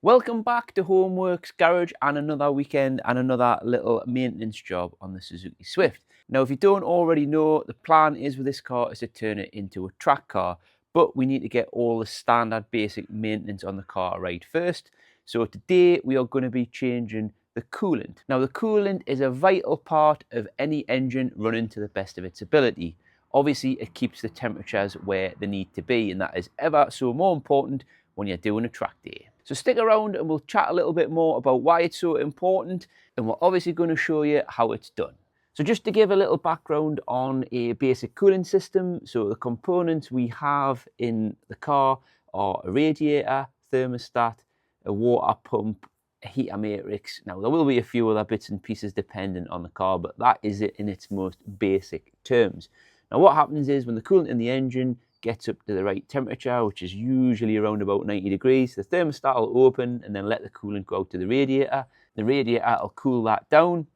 Welcome back to Homeworks Garage and another weekend and another little maintenance job on the Suzuki Swift. Now, if you don't already know, the plan is with this car is to turn it into a track car, but we need to get all the standard basic maintenance on the car right first. So today we are going to be changing the coolant. Now, the coolant is a vital part of any engine running to the best of its ability. Obviously, it keeps the temperatures where they need to be, and that is ever so more important when you're doing a track day. So stick around and we'll chat a little bit more about why it's so important, and we're obviously going to show you how it's done. So just to give a little background on a basic cooling system, so the components we have in the car are a radiator, thermostat, a water pump, a heater matrix. Now there will be a few other bits and pieces dependent on the car, but that is it in its most basic terms. Now what happens is when the coolant in the engine gets up to the right temperature, which is usually around about 90 degrees, the thermostat will open and then let the coolant go out to the radiator. The radiator will cool that down,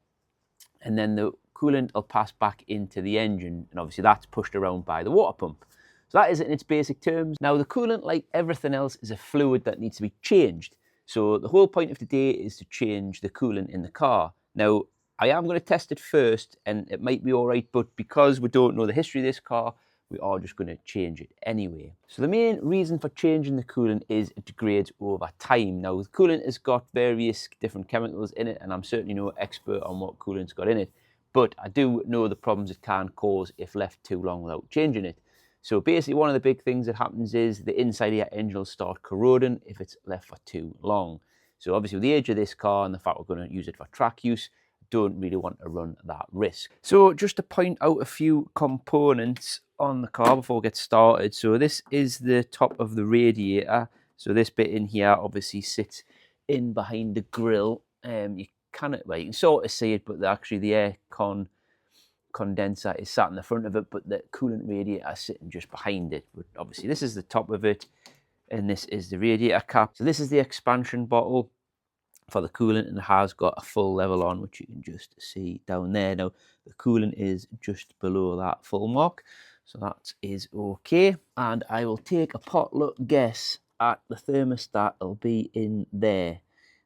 and then the coolant will pass back into the engine, and obviously that's pushed around by the water pump. So that is it in its basic terms. Now the coolant, like everything else, is a fluid that needs to be changed. So the whole point of today is to change the coolant in the car. Now I am going to test it first, and it might be all right, but because we don't know the history of this car, we are just going to change it anyway. So the main reason for changing the coolant is it degrades over time. Now the coolant has got various different chemicals in it, and I'm certainly no expert on what coolant's got in it, but I do know the problems it can cause if left too long without changing it. So basically one of the big things that happens is the inside of your engine will start corroding if it's left for too long. So obviously with the age of this car and the fact we're going to use it for track use, don't really want to run that risk. So just to point out a few components on the car before we get started. So this is the top of the radiator. So this bit in here obviously sits in behind the grille. You can sort of see it, but actually the air condenser is sat in the front of it, but the coolant radiator is sitting just behind it. But obviously this is the top of it, and this is the radiator cap. So this is the expansion bottle for the coolant, and it has got a full level on, which you can just see down there. Now the coolant is just below that full mark, so that is okay. And I will take a potluck guess at the thermostat will be in there,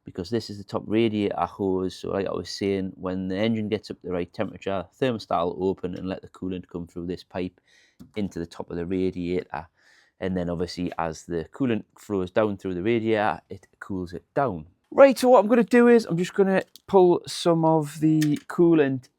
because this is the top radiator hose. So like I was saying, when the engine gets up to the right temperature, thermostat will open and let the coolant come through this pipe into the top of the radiator, and then obviously as the coolant flows down through the radiator, it cools it down. Right, so what I'm going to do is I'm just going to pull some of the coolant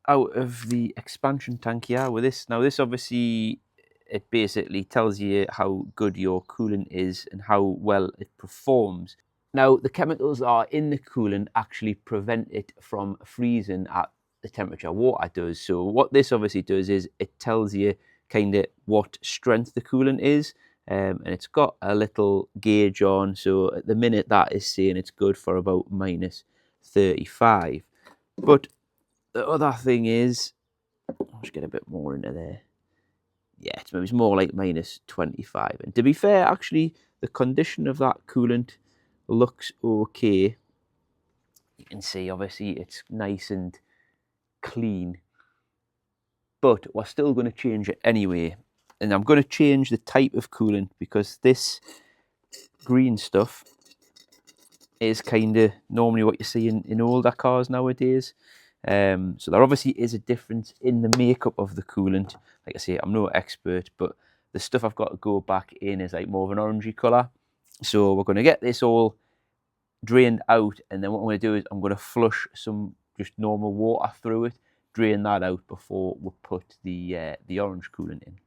out of the expansion tank here with this. Now this obviously, it basically tells you how good your coolant is and how well it performs. Now the chemicals that are in the coolant actually prevent it from freezing at the temperature water does. So what this obviously does is it tells you kind of what strength the coolant is. And it's got a little gauge on, so at the minute that is saying it's good for about minus 35. But the other thing is, I'll just get a bit more into there. Yeah, it's more like minus 25. And to be fair, actually, the condition of that coolant looks okay. You can see, obviously, it's nice and clean. But we're still going to change it anyway. And I'm going to change the type of coolant, because this green stuff is kind of normally what you see in older cars nowadays. So there obviously is a difference in the makeup of the coolant. Like I say, I'm no expert, but the stuff I've got to go back in is like more of an orangey colour. So we're going to get this all drained out, and then what I'm going to do is I'm going to flush some just normal water through it, drain that out before we put the orange coolant in.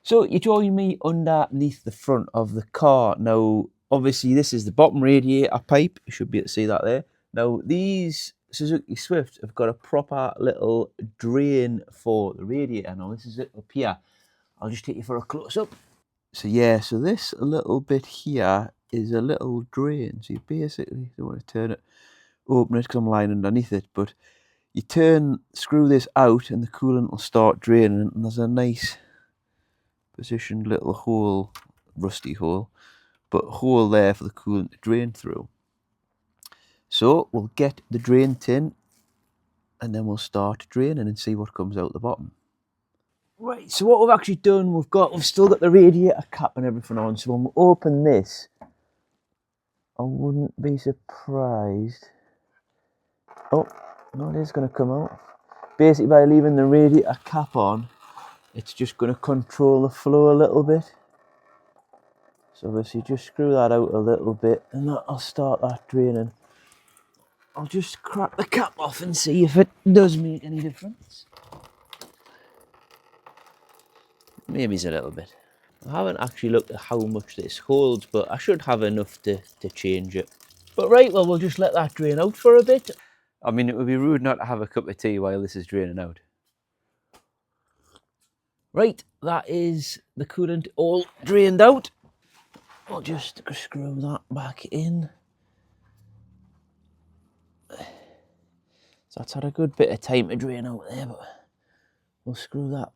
So you join me underneath the front of the car. Now, obviously this is the bottom radiator pipe. You should be able to see that there. Now, these Suzuki Swifts have got a proper little drain for the radiator. Now, this is it up here. I'll just take you for a close-up. So yeah, so this little bit here is a little drain. So you basically don't want to turn it, open it because I'm lying underneath it, but you screw this out and the coolant will start draining, and there's a nice positioned little hole, rusty hole, but hole there for the coolant to drain through. So we'll get the drain tin, and then we'll start draining and see what comes out the bottom. Right, so what we've actually done, we've still got the radiator cap and everything on. So when we open this, I wouldn't be surprised. Oh, no, it is going to come out. Basically, by leaving the radiator cap on, it's just going to control the flow a little bit. So obviously just screw that out a little bit and that'll start that draining. I'll just crack the cap off and see if it does make any difference. Maybe it's a little bit. I haven't actually looked at how much this holds, but I should have enough to change it. But right, well, we'll just let that drain out for a bit. I mean, it would be rude not to have a cup of tea while this is draining out. Right, that is the coolant all drained out. I'll just screw that back in. So that's had a good bit of time to drain out there, but we'll screw that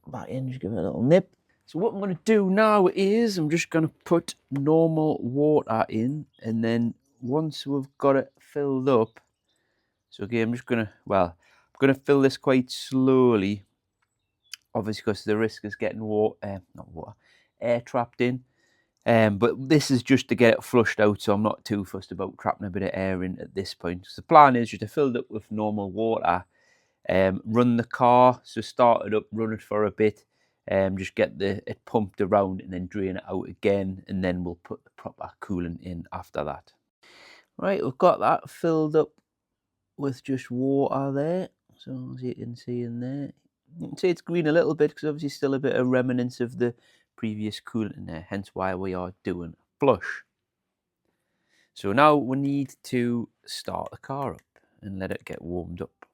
back in, just give it a little nip. So what I'm going to do now is I'm just going to put normal water in, and then once we've got it filled up, so again, I'm just going to, well, I'm going to fill this quite slowly, obviously because the risk is getting air trapped in. But this is just to get it flushed out, so I'm not too fussed about trapping a bit of air in at this point. So the plan is just to fill it up with normal water, run the car, so start it up, run it for a bit, just get it pumped around and then drain it out again, and then we'll put the proper coolant in after that. Right, we've got that filled up with just water there. So as you can see in there, you can see it's green a little bit because obviously still a bit of remnants of the previous coolant in there, hence why we are doing a flush. So now we need to start the car up and let it get warmed up.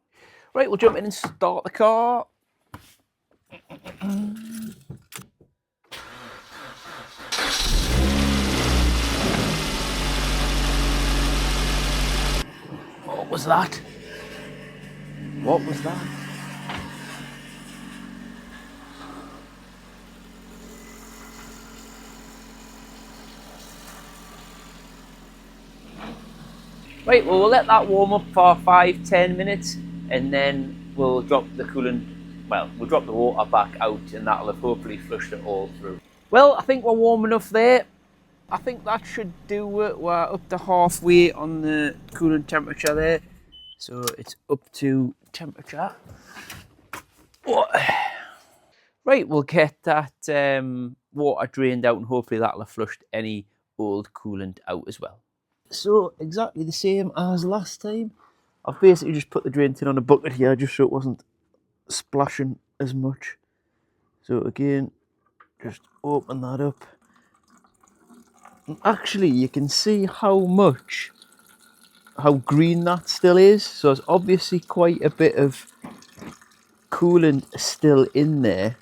Right, we'll jump in and start the car. What was that? What was that? Right, well, we'll let that warm up for 5-10 minutes and then we'll drop the coolant, well, we'll drop the water back out and that'll have hopefully flushed it all through. Well, I think we're warm enough there. I think that should do it. We're up to halfway on the coolant temperature there. So it's up to temperature. Oh. Right, we'll get that water drained out and hopefully that'll have flushed any old coolant out as well. So exactly the same as last time. I've basically just put the drain tin on a bucket here just so it wasn't splashing as much. So again, just open that up. And actually, you can see how green that still is. So it's obviously quite a bit of coolant still in there.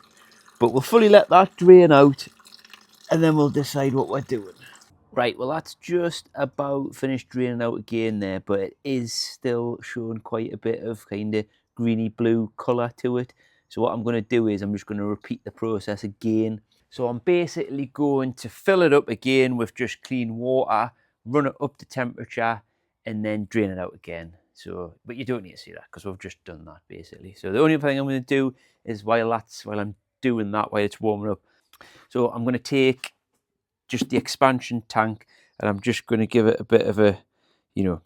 But we'll fully let that drain out and then we'll decide what we're doing. Right, well that's just about finished draining out again there, but it is still showing quite a bit of kind of greeny blue colour to it. So what I'm going to do is I'm just going to repeat the process again. So I'm basically going to fill it up again with just clean water, run it up to temperature, and then drain it out again. So, but you don't need to see that because we've just done that basically. So the only thing I'm going to do is while I'm doing that, while it's warming up, so I'm going to take just the expansion tank and I'm just going to give it a bit of a,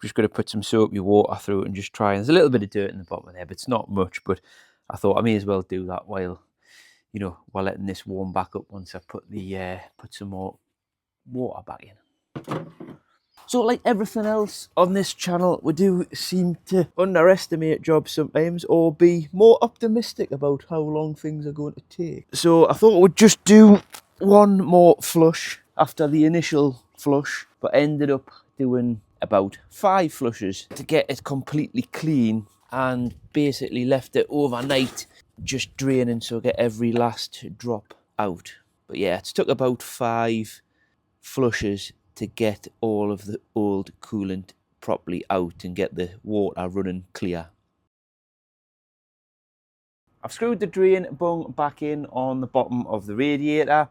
just going to put some soapy water through it and just try. And there's a little bit of dirt in the bottom of there, but it's not much. But I thought I may as well do that while letting this warm back up once I put some more water back in. So like everything else on this channel, we do seem to underestimate jobs sometimes or be more optimistic about how long things are going to take. So I thought we'd just do one more flush after the initial flush, but ended up doing about 5 flushes to get it completely clean and basically left it overnight just draining, so get every last drop out. But yeah, it's took about 5 flushes to get all of the old coolant properly out and get the water running clear. I've screwed the drain bung back in on the bottom of the radiator.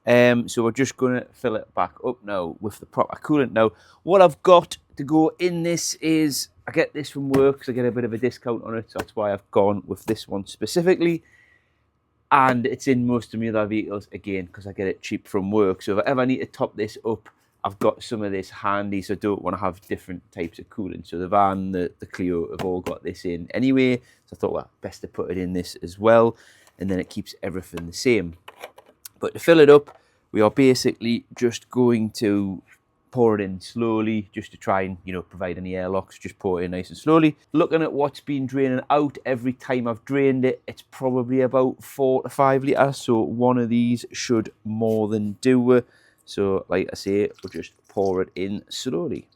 So we're just going to fill it back up now with the proper coolant. Now, what I've got to go in this is, I get this from work because I get a bit of a discount on it. So that's why I've gone with this one specifically. And it's in most of my other vehicles again because I get it cheap from work. So if I ever need to top this up, I've got some of this handy, so I don't want to have different types of coolant. So the van, the Clio have all got this in anyway. So I thought, well, best to put it in this as well. And then it keeps everything the same. But to fill it up, we are basically just going to pour it in slowly, just to try and, you know, provide any airlocks. Just pour it in nice and slowly. Looking at what's been draining out every time I've drained it, it's probably about 4 to 5 litres. So one of these should more than do it. So like I say, we'll just pour it in slowly.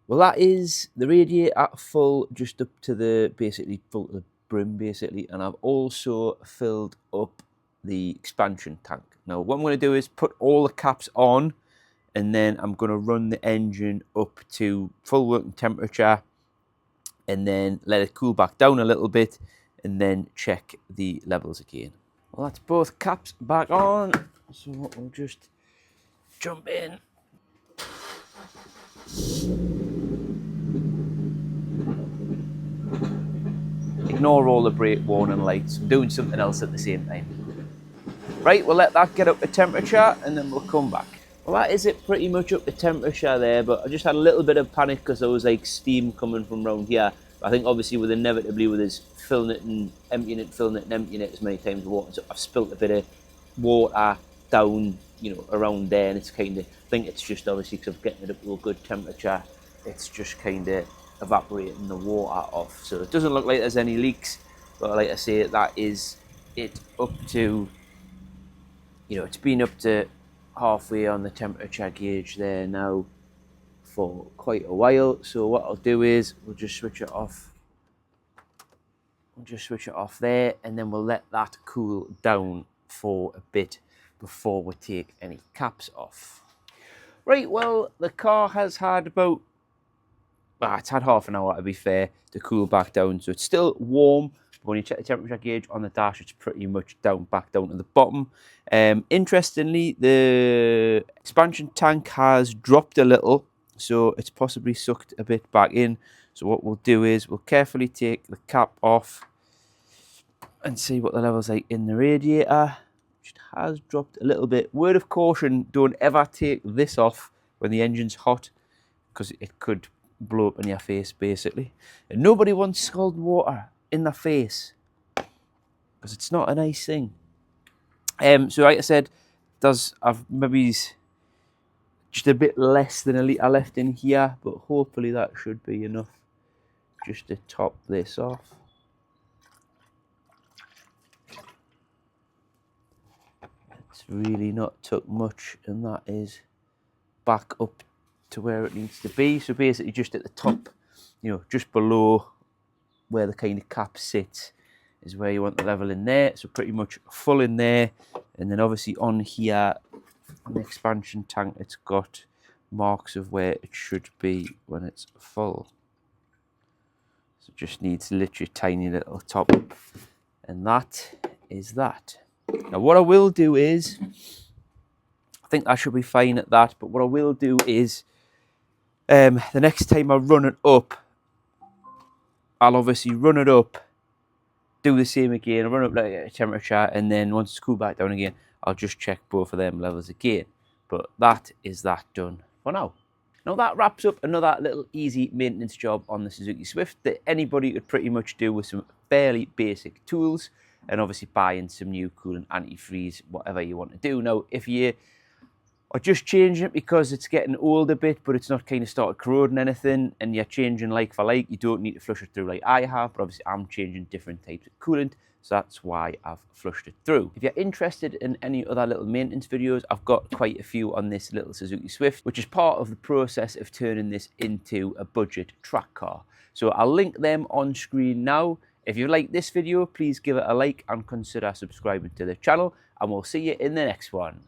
Well, that is the radiator full, just up to the, basically full to the brim basically. And I've also filled up the expansion tank. Now what I'm going to do is put all the caps on, and then I'm going to run the engine up to full working temperature, and then let it cool back down a little bit, and then check the levels again. Well, that's both caps back on, so we'll just jump in. Ignore all the brake warning lights. I'm doing something else at the same time. Right, we'll let that get up to temperature and then we'll come back. Well, that is it pretty much up to temperature there, but I just had a little bit of panic because there was like steam coming from around here. I think obviously with us filling it and emptying it, filling it and emptying it as many times with water, so I've spilt a bit of water down, you know, around there, and it's kind of, I think it's just obviously because I'm getting it up to a good temperature, it's just kind of evaporating the water off. So it doesn't look like there's any leaks, but like I say, that is it up to, you know, it's been up to halfway on the temperature gauge there now for quite a while. So what I'll do is we'll just switch it off. We'll just switch it off there, and then we'll let that cool down for a bit before we take any caps off. Right, well, the car has had about, it's had half an hour to be fair to cool back down, so it's still warm. But when you check the temperature gauge on the dash, it's pretty much back down to the bottom. Interestingly, the expansion tank has dropped a little, so it's possibly sucked a bit back in. So what we'll do is we'll carefully take the cap off and see what the level's like in the radiator. It has dropped a little bit. Word of caution, don't ever take this off when the engine's hot, because it could blow up in your face basically. And nobody wants scalding water in their face, because it's not a nice thing. So like I said, I've maybe just a bit less than a litre left in here, but hopefully that should be enough just to top this off. It's really not took much, and that is back up to where it needs to be. So basically just at the top, you know, just below where the kind of cap sits is where you want the level in there. So pretty much full in there. And then obviously on here, on the expansion tank, it's got marks of where it should be when it's full. So it just needs literally a tiny little top up. And that is that. Now what I will do is, I think I should be fine at that, but what I will do is, the next time I run it up, I'll obviously run it up, do the same again, run up like a temperature, and then once it's cooled back down again, I'll just check both of them levels again. But that is that done for now. Now that wraps up another little easy maintenance job on the Suzuki Swift that anybody could pretty much do with some fairly basic tools, and obviously buying some new coolant, antifreeze, whatever you want to do. Now, if you are just changing it because it's getting old a bit, but it's not kind of started corroding anything, and you're changing like for like, you don't need to flush it through like I have, but obviously I'm changing different types of coolant, so that's why I've flushed it through. If you're interested in any other little maintenance videos, I've got quite a few on this little Suzuki Swift, which is part of the process of turning this into a budget track car. So I'll link them on screen now. If you like this video, please give it a like and consider subscribing to the channel, and we'll see you in the next one.